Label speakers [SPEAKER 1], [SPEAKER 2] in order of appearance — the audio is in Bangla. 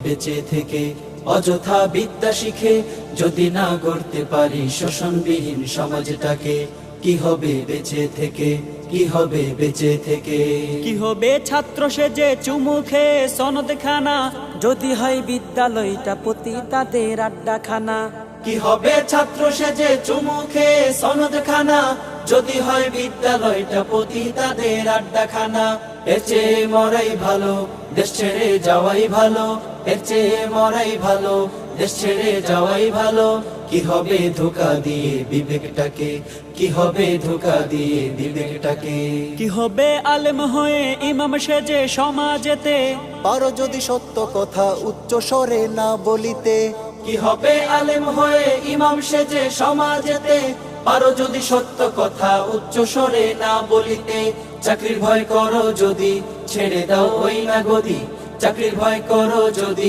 [SPEAKER 1] বেঁচে থেকে অযথা বিদ্যা শিখে যদি না গড়তে পারি শোষণবিহীন সমাজটাকে, কি হবে বেঁচে থেকে, কি হবে বেঁচে থেকে?
[SPEAKER 2] কি হবে ছাত্র সেজে চুমু খেয়ে সনদ খানা, যদি হয় বিদ্যালয়টা পতিতাদের আড্ডাখানা।
[SPEAKER 1] কি হবে ছাত্র সেজে চুমু খেয়ে সনদ খানা, যদি হয় বিদ্যালয়টা পতিতাদের আড্ডাখানা। এর চেয়ে মরাই ভালো, দেশ ছেড়ে যাওয়াই ভালো, এর চেয়ে মরাই ভালো, দেশ ছেড়ে যাওয়াই ভালো। কি হবে ধোঁকা দিয়ে বিবেকটাকে, কি হবে ধোঁকা দিয়ে বিবেকটাকে?
[SPEAKER 2] কি হবে আলেম হয়ে ইমাম সেজে সমাজেতে,
[SPEAKER 3] পারো যদি সত্য কথা উচ্চ স্বরে না বলিতে।
[SPEAKER 1] কি হবে আলেম হয়ে ইমাম সেজে সমাজেতে, পারো যদি সত্য কথা উচ্চ স্বরে না বলিতে। চাকরির ভয় করো যদি, ছেড়ে দাও ওই না গদি, চাকরির ভয় করো যদি,